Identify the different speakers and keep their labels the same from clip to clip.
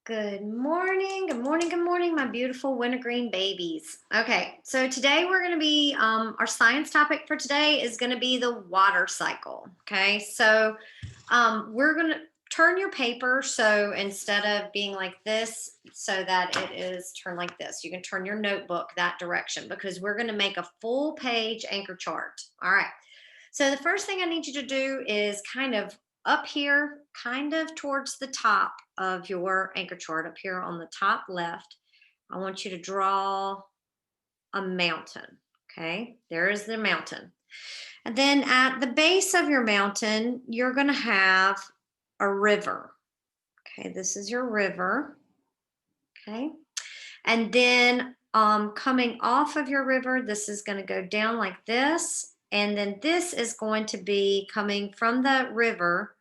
Speaker 1: Good morning, good morning, good morning, my beautiful wintergreen babies. Okay, so today we're going to be, our science topic for today is going to be the water cycle. Okay, so we're going to turn your paper so instead of being like this, so that it is turned like this, you can turn your notebook that direction because we're going to make a full page anchor chart. All right, so the first thing I need you to do is kind of up here, kind of towards the top of your anchor chart, up here on the top left, I want you to draw a mountain. Okay, there is the mountain. And then at the base of your mountain, you're going to have a river. Okay, this is your river. Okay, and then coming off of your river, this is going to go down like this. And then this is going to be coming from the river.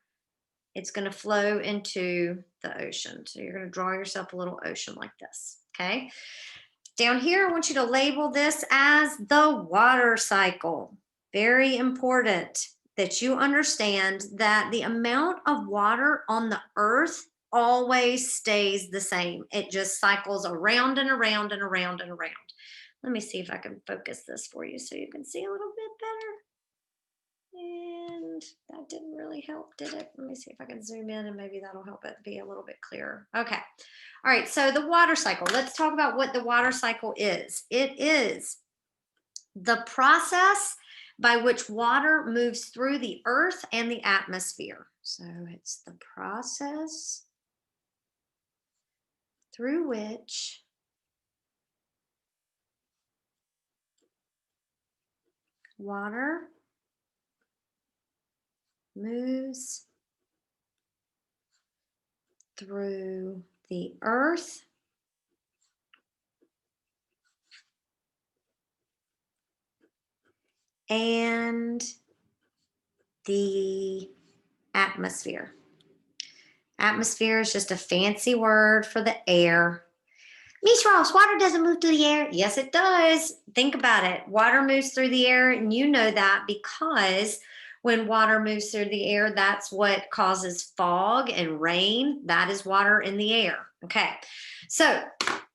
Speaker 1: It's going to flow into the ocean. So you're going to draw yourself a little ocean like this. Okay. Down here, I want you to label this as the water cycle. Very important that you understand that the amount of water on the earth always stays the same. It just cycles around and around and around and around. Let me see if I can focus this for you so you can see a little bit better. And that didn't really help, did it? Let me see if I can zoom in and maybe that'll help it be a little bit clearer. Okay. All right. So the water cycle. Let's talk about what the water cycle is. It is the process by which water moves through the earth and the atmosphere. So it's the process through which water moves through the earth and the atmosphere. Atmosphere is just a fancy word for the air. Miss Ross, water doesn't move through the air. Yes, it does. Think about it. Water moves through the air, and you know that because when water moves through the air, that's what causes fog and rain. That is water in the air. Okay, so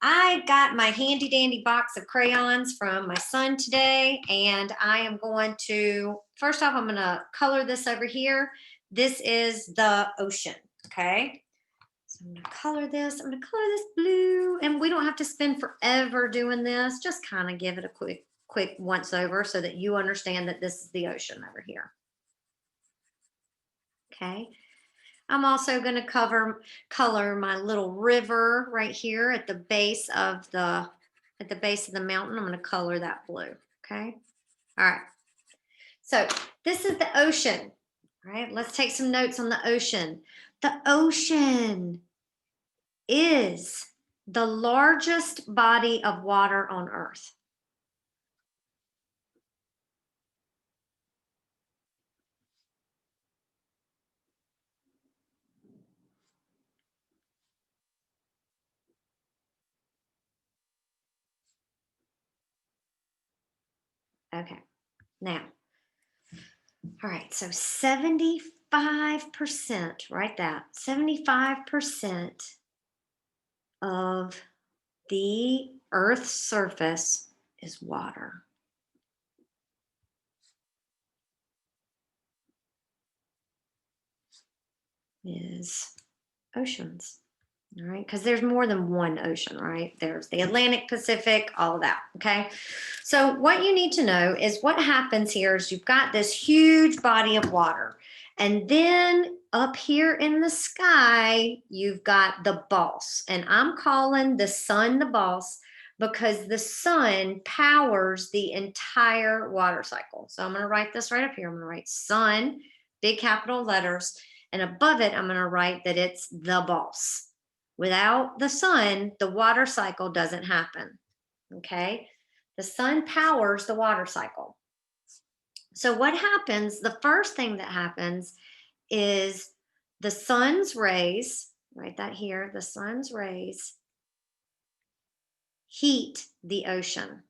Speaker 1: I got my handy dandy box of crayons from my son today, and I am going to, first off, I'm going to color this over here. This is the ocean. Okay. So I'm going to color this. I'm going to color this blue, and we don't have to spend forever doing this. Just kind of give it a quick once over so that you understand that this is the ocean over here. Okay. I'm also going to color my little river right here at the base of the mountain. I'm going to color that blue. Okay. All right. So this is the ocean. All right. Let's take some notes on the ocean. The ocean is the largest body of water on earth. Okay, now, all right, so 75%, write that, 75% of the Earth's surface is water. Is oceans. All right, because there's more than one ocean, right? There's the Atlantic, Pacific, all of that, okay? So what you need to know is what happens here is you've got this huge body of water, and then up here in the sky, you've got the boss, and I'm calling the sun the boss because the sun powers the entire water cycle. So I'm going to write this right up here. I'm going to write sun, big capital letters, and above it, I'm going to write that it's the boss. Without the sun, the water cycle doesn't happen. Okay? The sun powers the water cycle. So what happens, the first thing that happens is the sun's rays, write that here, the sun's rays heat the ocean.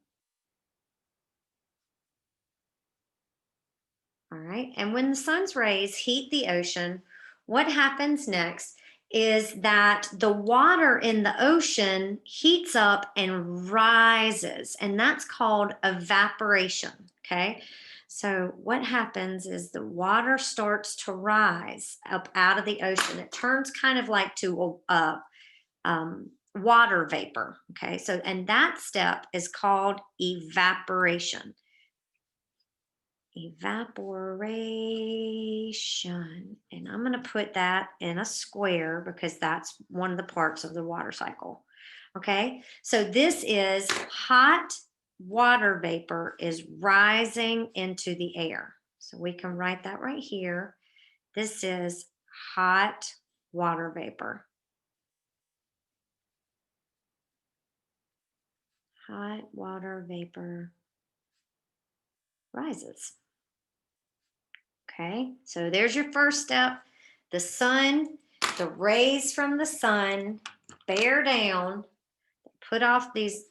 Speaker 1: All right? And when the sun's rays heat the ocean, what happens next is that the water in the ocean heats up and rises, and that's called evaporation. Okay. So, what happens is the water starts to rise up out of the ocean. It turns kind of like to water vapor. Okay. So, and that step is called evaporation. Evaporation. And I'm going to put that in a square because that's one of the parts of the water cycle. Okay, so this is hot water vapor is rising into the air. So we can write that right here. This is hot water vapor. Hot water vapor rises. Okay, so there's your first step. The sun, the rays from the sun bear down, put off these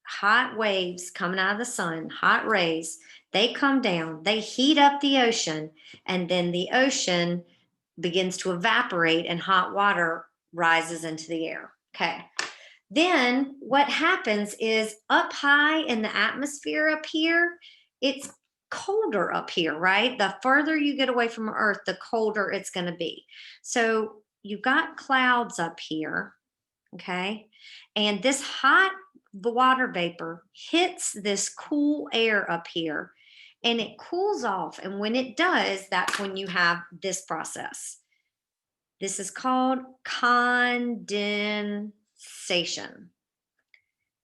Speaker 1: hot waves coming out of the sun, hot rays. They come down, they heat up the ocean, and then the ocean begins to evaporate and hot water rises into the air. Okay. Then what happens is up high in the atmosphere up here, it's colder up here, right? The further you get away from Earth, the colder it's going to be. So you've got clouds up here, okay? And this hot water vapor hits this cool air up here and it cools off. And when it does, that's when you have this process. This is called condensation.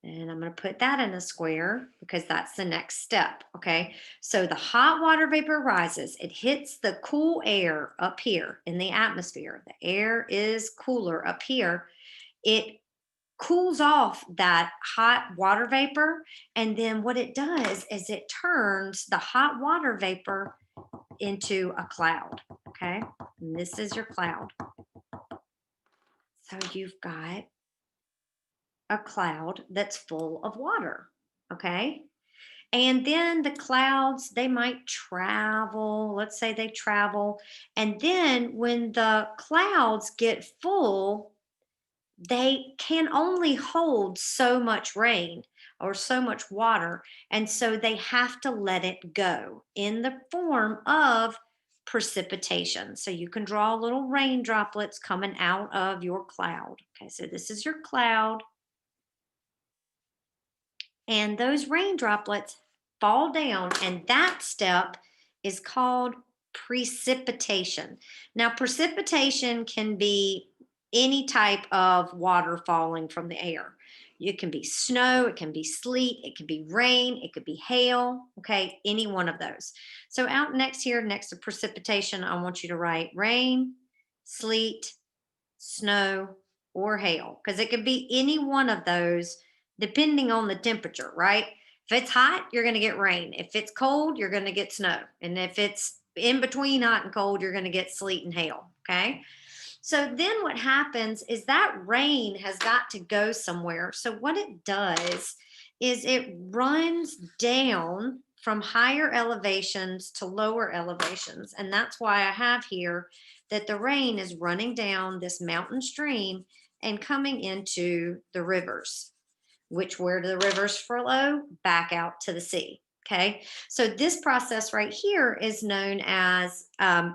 Speaker 1: And I'm going to put that in a square because that's the next step. Okay. So the hot water vapor rises, it hits the cool air up here in the atmosphere. The air is cooler up here. It cools off that hot water vapor. And then what it does is it turns the hot water vapor into a cloud. Okay. And this is your cloud. So you've got a cloud that's full of water. Okay. And then the clouds, they might travel. Let's say they travel. And then when the clouds get full, they can only hold so much rain or so much water. And so they have to let it go in the form of precipitation. So you can draw little rain droplets coming out of your cloud. Okay, so this is your cloud. And those rain droplets fall down, and that step is called precipitation. Now, precipitation can be any type of water falling from the air. It can be snow, it can be sleet, it could be rain, it could be hail, okay, any one of those. So, out next here, next to precipitation, I want you to write rain, sleet, snow, or hail, because it could be any one of those depending on the temperature, right? If it's hot, you're going to get rain. If it's cold, you're going to get snow. And if it's in between hot and cold, you're going to get sleet and hail. Okay. So then what happens is that rain has got to go somewhere. So what it does is it runs down from higher elevations to lower elevations. And that's why I have here that the rain is running down this mountain stream and coming into the rivers, which where do the rivers flow? Back out to the sea. Okay, so this process right here is known as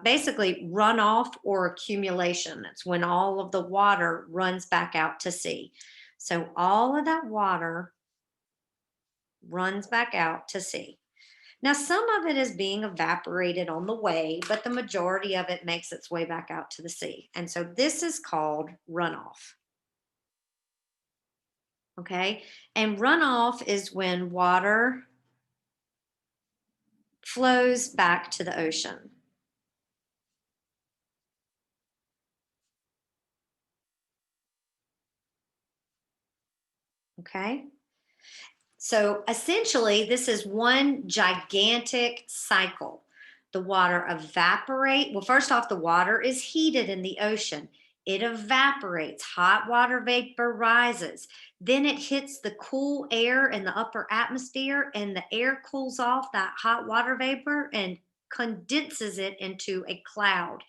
Speaker 1: basically runoff or accumulation. It's when all of the water runs back out to sea. So all of that water runs back out to sea. Now, some of it is being evaporated on the way, but the majority of it makes its way back out to the sea. And so this is called runoff. Okay, and runoff is when water flows back to the ocean. Okay. So essentially, this is one gigantic cycle. The water evaporate. Well, first off, the water is heated in the ocean. It evaporates. Hot water vapor rises. Then it hits the cool air in the upper atmosphere, and the air cools off that hot water vapor and condenses it into a cloud.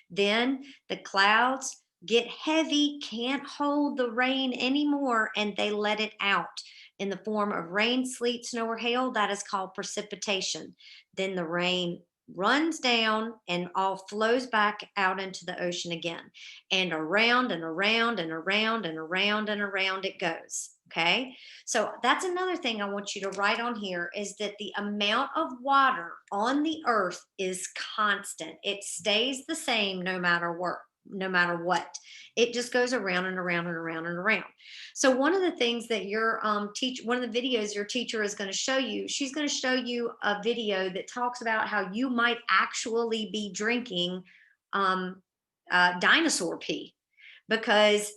Speaker 1: Then the clouds get heavy, can't hold the rain anymore, and they let it out in the form of rain, sleet, snow, or hail. That is called precipitation. Then the rain runs down and all flows back out into the ocean again, and around and around and around and around and around it goes. Okay, so that's another thing I want you to write on here, is that the amount of water on the earth is constant. It stays the same no matter what. It just goes around and around and around and around. So one of the things that your one of the videos your teacher is going to show you, she's going to show you a video that talks about how you might actually be drinking dinosaur pee, because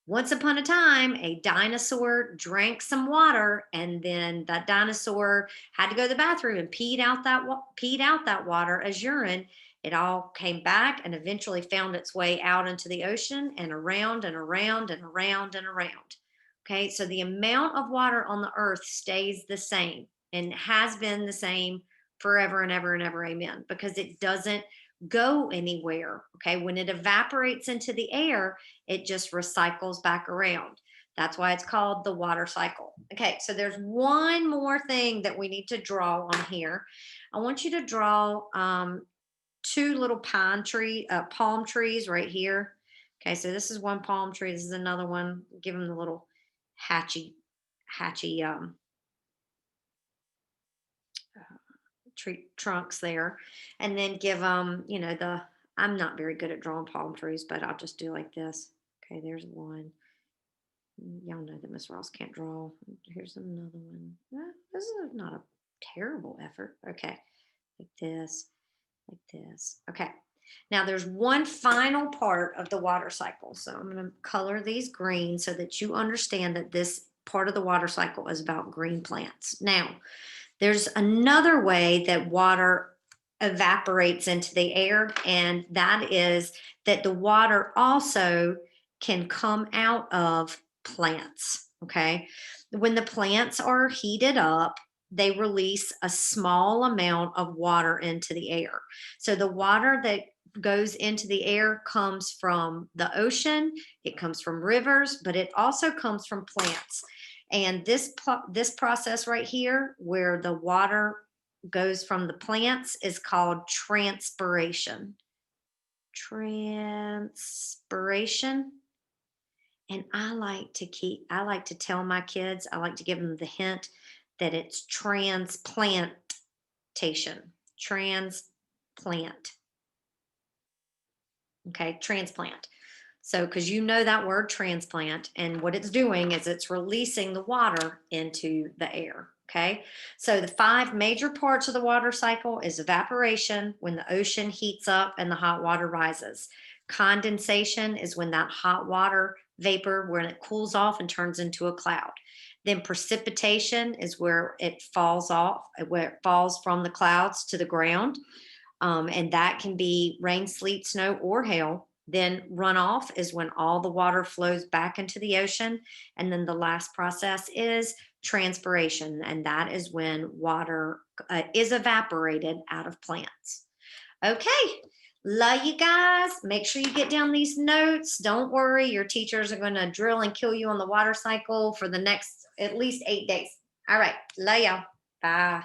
Speaker 1: once upon a time, a dinosaur drank some water, and then that dinosaur had to go to the bathroom and peed out that water as urine. It all came back and eventually found its way out into the ocean and around and around and around and around. Okay, so the amount of water on the earth stays the same and has been the same forever and ever and ever. Amen. Because it doesn't go anywhere. Okay, when it evaporates into the air, it just recycles back around. That's why it's called the water cycle. Okay, so there's one more thing that we need to draw on here. I want you to draw two little palm trees right here. Okay, so this is one palm tree. This is another one. Give them the little hatchy tree trunks there, and then give them, I'm not very good at drawing palm trees, but I'll just do like this. Okay, there's one. Y'all know that Miss Ross can't draw. Here's another one. This is not a terrible effort. Okay, like this, like this. Okay, now there's one final part of the water cycle. So I'm going to color these green so that you understand that this part of the water cycle is about green plants. Now, there's another way that water evaporates into the air, and that is that the water also can come out of plants. Okay. When the plants are heated up, they release a small amount of water into the air. So the water that goes into the air comes from the ocean, it comes from rivers, but it also comes from plants. And this process right here, where the water goes from the plants, is called transpiration. Transpiration. And I like to tell my kids, I like to give them the hint that it's transplantation. Transplant. Okay, transplant. So, because you know that word transplant, and what it's doing is it's releasing the water into the air. Okay, so the 5 major parts of the water cycle is evaporation, when the ocean heats up and the hot water rises. Condensation is when that hot water vapor, when it cools off and turns into a cloud. Then precipitation is where it falls from the clouds to the ground. And that can be rain, sleet, snow, or hail. Then runoff is when all the water flows back into the ocean. And then the last process is transpiration, and that is when water is evaporated out of plants. Okay, love you guys. Make sure you get down these notes. Don't worry, your teachers are going to drill and kill you on the water cycle for the next at least 8 days. All right, love y'all. Bye.